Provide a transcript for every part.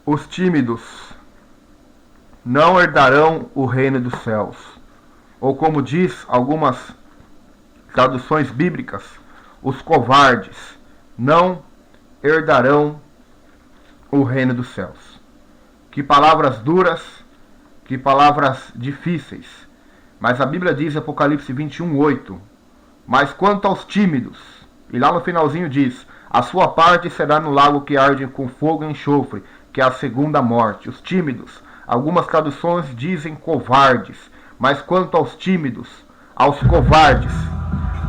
Os tímidos não herdarão o reino dos céus. Ou como diz algumas traduções bíblicas, os covardes não herdarão o reino dos céus. Que palavras duras, que palavras difíceis. Mas a Bíblia diz, Apocalipse 21:8, mas quanto aos tímidos, e lá no finalzinho diz, a sua parte será no lago que arde com fogo e enxofre, que é a segunda morte. Os tímidos, algumas traduções dizem covardes, mas quanto aos tímidos, aos covardes,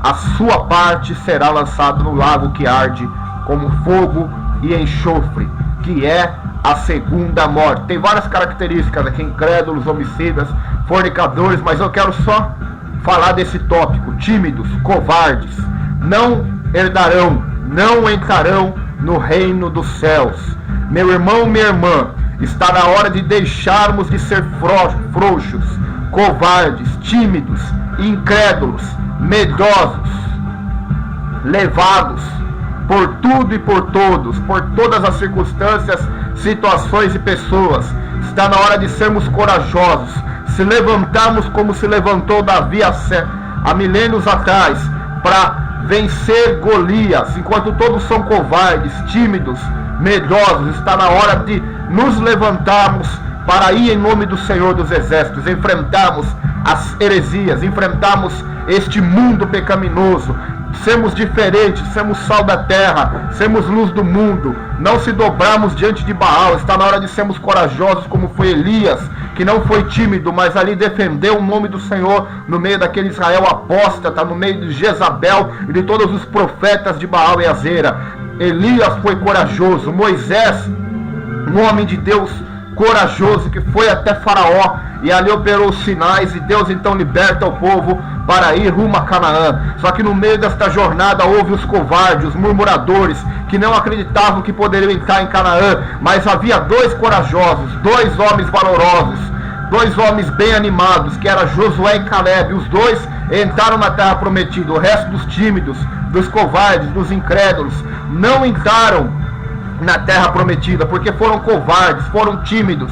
a sua parte será lançada no lago que arde como fogo e enxofre, que é a segunda morte. Tem várias características aqui, incrédulos, homicidas, fornicadores, mas eu quero só falar desse tópico. Tímidos, covardes, não herdarão, não entrarão no reino dos céus. Meu irmão, minha irmã, está na hora de deixarmos de ser frouxos, covardes, tímidos, incrédulos, medrosos, levados por tudo e por todos, por todas as circunstâncias, situações e pessoas. Está na hora de sermos corajosos, se levantarmos como se levantou Davi há milênios atrás, para vencer Golias. Enquanto todos são covardes, tímidos, medrosos, está na hora de nos levantarmos para ir em nome do Senhor dos Exércitos, enfrentarmos as heresias, enfrentarmos este mundo pecaminoso, sermos diferentes, sermos sal da terra, sermos luz do mundo, não se dobrarmos diante de Baal. Está na hora de sermos corajosos como foi Elias, que não foi tímido, mas ali defendeu o nome do Senhor no meio daquele Israel apóstata, no meio de Jezabel e de todos os profetas de Baal e Azera. Elias foi corajoso, Moisés, um homem de Deus corajoso, que foi até Faraó e ali operou os sinais, e Deus então liberta o povo para ir rumo a Canaã. Só que no meio desta jornada houve os covardes, os murmuradores, que não acreditavam que poderiam entrar em Canaã, mas havia dois corajosos, dois homens valorosos, dois homens bem animados, que eram Josué e Caleb. Os dois entraram na terra prometida. O resto dos tímidos, dos covardes, dos incrédulos, não entraram na terra prometida, porque foram covardes, foram tímidos,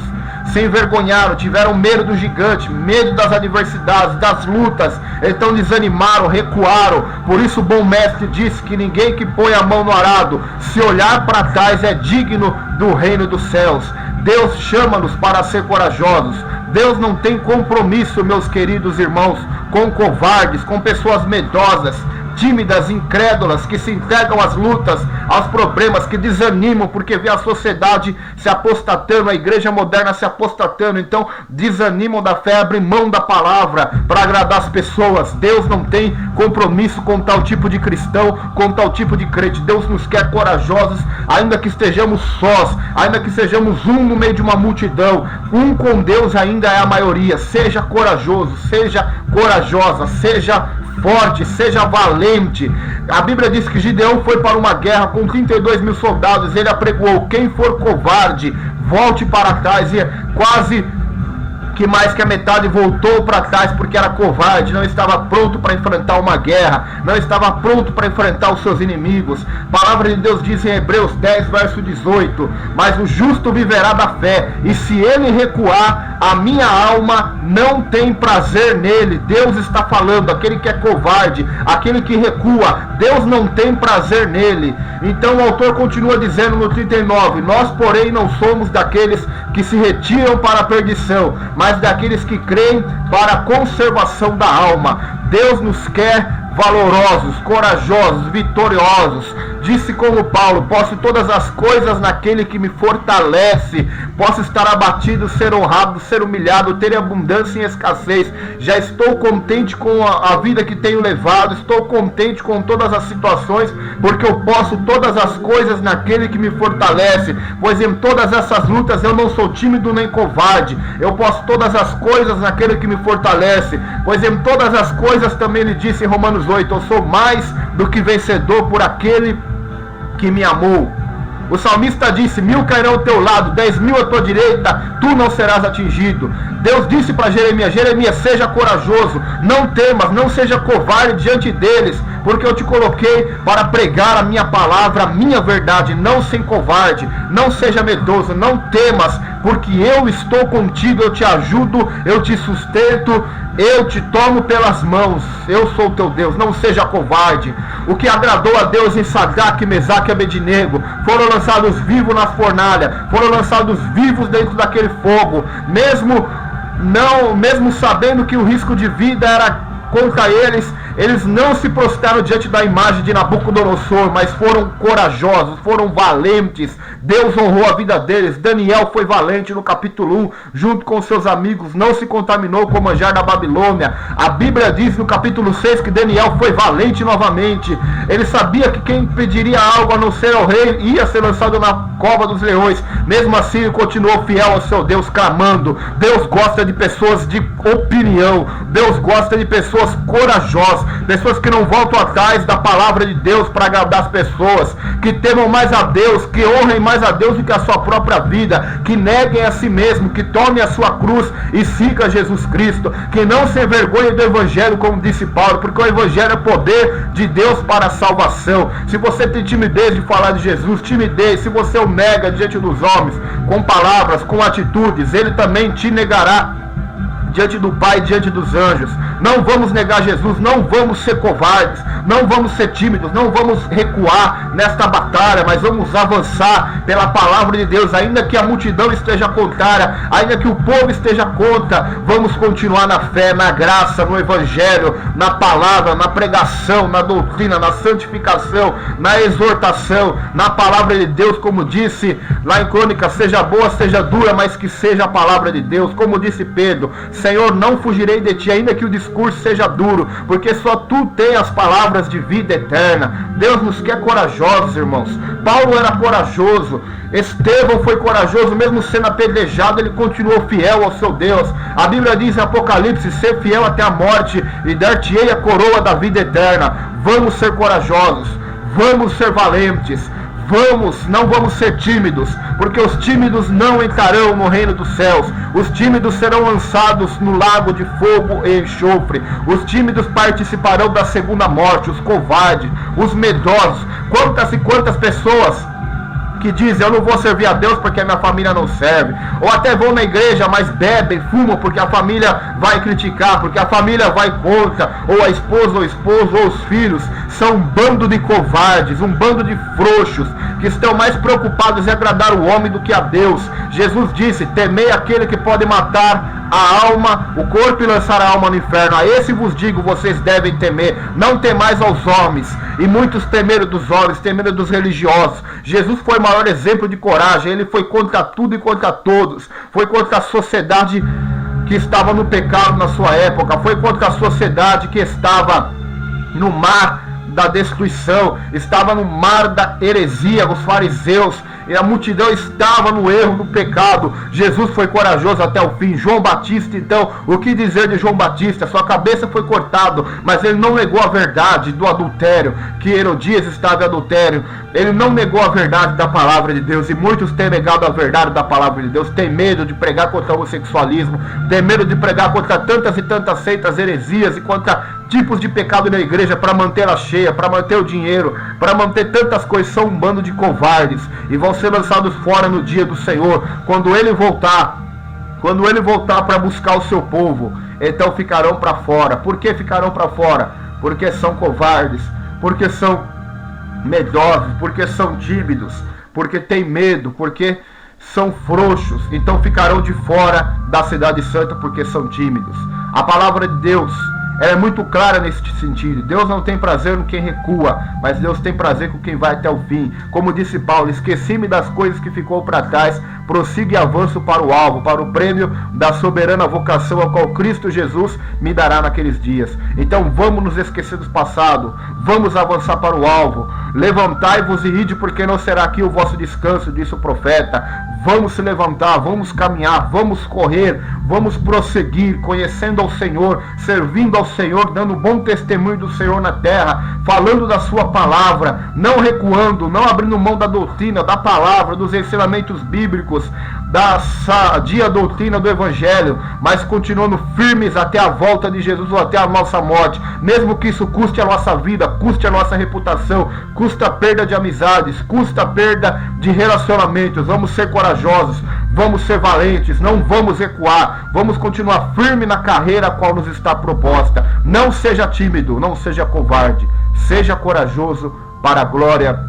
se envergonharam, tiveram medo do gigante, medo das adversidades, das lutas, então desanimaram, recuaram. Por isso o bom mestre disse que ninguém que põe a mão no arado, se olhar para trás, é digno do reino dos céus. Deus chama-nos para ser corajosos. Deus não tem compromisso, meus queridos irmãos, com covardes, com pessoas medrosas, tímidas, incrédulas, que se entregam às lutas, aos problemas, que desanimam porque vê a sociedade se apostatando, a igreja moderna se apostatando, então desanimam da fé, abrem mão da palavra para agradar as pessoas. Deus não tem compromisso com tal tipo de cristão, com tal tipo de crente. Deus nos quer corajosos, ainda que estejamos sós, ainda que sejamos um no meio de uma multidão. Um com Deus ainda é a maioria. Seja corajoso, seja corajosa, seja forte, seja valente. A Bíblia diz que Gideão foi para uma guerra com 32 mil soldados. Ele apregoou: quem for covarde, volte para trás. E quase que mais que a metade voltou para trás porque era covarde, não estava pronto para enfrentar uma guerra, não estava pronto para enfrentar os seus inimigos. A palavra de Deus diz em Hebreus 10, verso 18: mas o justo viverá da fé, e se ele recuar, a minha alma não tem prazer nele. Deus está falando, aquele que é covarde, aquele que recua, Deus não tem prazer nele. Então o autor continua dizendo no 39: nós porém não somos daqueles que se retiram para a perdição, mas daqueles que creem para a conservação da alma. Deus nos quer valorosos, corajosos, vitoriosos. Disse como Paulo: posso todas as coisas naquele que me fortalece. Posso estar abatido, ser honrado, ser humilhado, ter abundância em escassez. Já estou contente com a vida que tenho levado, estou contente com todas as situações, porque eu posso todas as coisas naquele que me fortalece. Pois em todas essas lutas eu não sou tímido nem covarde. Eu posso todas as coisas naquele que me fortalece. Pois em todas as coisas, também ele disse em Romanos 8, eu sou mais do que vencedor por aquele que me amou. O salmista disse: 1000 cairão ao teu lado, 10.000 à tua direita, tu não serás atingido. Deus disse para Jeremias: Jeremias, seja corajoso, não temas, não seja covarde diante deles, porque eu te coloquei para pregar a minha palavra, a minha verdade. Não sem covarde, não seja medroso, não temas, porque eu estou contigo, eu te ajudo, eu te sustento, eu te tomo pelas mãos, eu sou teu Deus, não seja covarde. O que agradou a Deus em Sadraque, Mesaque e Abednego, foram lançados vivos na fornalha, foram lançados vivos dentro daquele fogo, mesmo sabendo que o risco de vida era contra eles não se prostraram diante da imagem de Nabucodonosor, mas foram corajosos, foram valentes. Deus honrou a vida deles. Daniel foi valente no capítulo 1, junto com seus amigos, não se contaminou com o manjar da Babilônia. A Bíblia diz no capítulo 6 que Daniel foi valente novamente. Ele sabia que quem pediria algo a não ser ao rei ia ser lançado na cova dos leões. Mesmo assim, ele continuou fiel ao seu Deus, clamando. Deus gosta de pessoas de opinião. Deus gosta de pessoas corajosas, pessoas que não voltam atrás da palavra de Deus para agradar as pessoas, que temam mais a Deus, que honrem mais a Deus do que a sua própria vida, que neguem a si mesmo, que tomem a sua cruz e sigam Jesus Cristo, que não se envergonhem do Evangelho, como disse Paulo, porque o Evangelho é poder de Deus para a salvação. Se você tem timidez de falar de Jesus, timidez, se você o nega diante dos homens, com palavras, com atitudes, ele também te negará diante do Pai, diante dos anjos. Não vamos negar Jesus, não vamos ser covardes, não vamos ser tímidos, não vamos recuar nesta batalha, mas vamos avançar pela palavra de Deus, ainda que a multidão esteja contrária, ainda que o povo esteja contra, vamos continuar na fé, na graça, no Evangelho, na palavra, na pregação, na doutrina, na santificação, na exortação, na palavra de Deus, como disse lá em Crônicas, seja boa, seja dura, mas que seja a palavra de Deus, como disse Pedro, Senhor, não fugirei de ti, ainda que o discurso seja duro, porque só tu tens as palavras de vida eterna. Deus nos quer corajosos, irmãos. Paulo era corajoso, Estevão foi corajoso, mesmo sendo apedrejado, ele continuou fiel ao seu Deus. A Bíblia diz em Apocalipse, ser fiel até a morte, e dar-te-ei a coroa da vida eterna. Vamos ser corajosos, vamos ser valentes. Não vamos ser tímidos, porque os tímidos não entrarão no reino dos céus. Os tímidos serão lançados no lago de fogo e enxofre. Os tímidos participarão da segunda morte, os covardes, os medrosos. Quantas e quantas pessoas que dizem, eu não vou servir a Deus porque a minha família não serve, ou até vão na igreja, mas bebem, fumam porque a família vai criticar, porque a família vai contra, ou a esposa, ou o esposo, ou os filhos. São um bando de covardes, um bando de frouxos, que estão mais preocupados em agradar o homem do que a Deus. Jesus disse, temei aquele que pode matar a alma, o corpo, e lançar a alma no inferno. A esse vos digo, vocês devem temer. Não temais aos homens, e muitos temeram dos homens, temeram dos religiosos. Jesus foi o maior exemplo de coragem. Ele foi contra tudo e contra todos. Foi contra a sociedade que estava no pecado na sua época. Foi contra a sociedade que estava no mar da destruição, estava no mar da heresia, os fariseus, e a multidão estava no erro, no pecado. Jesus foi corajoso até o fim. João Batista, então, o que dizer de João Batista? Sua cabeça foi cortada, mas ele não negou a verdade do adultério, que Herodias estava em adultério. Ele não negou a verdade da palavra de Deus, e muitos têm negado a verdade da palavra de Deus, têm medo de pregar contra o homossexualismo, têm medo de pregar contra tantas e tantas seitas, heresias, e contra tipos de pecado na igreja, para manter ela cheia, para manter o dinheiro, para manter tantas coisas. São um bando de covardes, e vão ser lançados fora no dia do Senhor, quando ele voltar para buscar o seu povo. Então ficarão para fora. Por que ficarão para fora? Porque são covardes, porque são medrosos, porque são tímidos, porque têm medo, porque são frouxos. Então ficarão de fora da cidade santa, porque são tímidos. A palavra de Deus é muito clara nesse sentido. Deus não tem prazer no quem recua, mas Deus tem prazer com quem vai até o fim. Como disse Paulo, esqueci-me das coisas que ficou para trás, prossigo e avanço para o alvo, para o prêmio da soberana vocação a qual Cristo Jesus me dará naqueles dias. Então vamos nos esquecer do passado, vamos avançar para o alvo. Levantai-vos e ide, porque não será aqui o vosso descanso, disse o profeta. Vamos se levantar, vamos caminhar, vamos correr, vamos prosseguir, conhecendo ao Senhor, servindo ao Senhor, dando bom testemunho do Senhor na terra, falando da sua palavra, não recuando, não abrindo mão da doutrina, da palavra, dos ensinamentos bíblicos, bíblicos, da sadia doutrina do Evangelho, mas continuando firmes até a volta de Jesus ou até a nossa morte, mesmo que isso custe a nossa vida, custe a nossa reputação, custa a perda de amizades, custa a perda de relacionamentos. Vamos ser corajosos, vamos ser valentes, não vamos recuar, vamos continuar firme na carreira a qual nos está proposta. Não seja tímido, não seja covarde, seja corajoso para a glória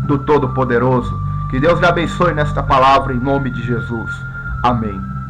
do Todo-Poderoso. Que Deus lhe abençoe nesta palavra em nome de Jesus. Amém.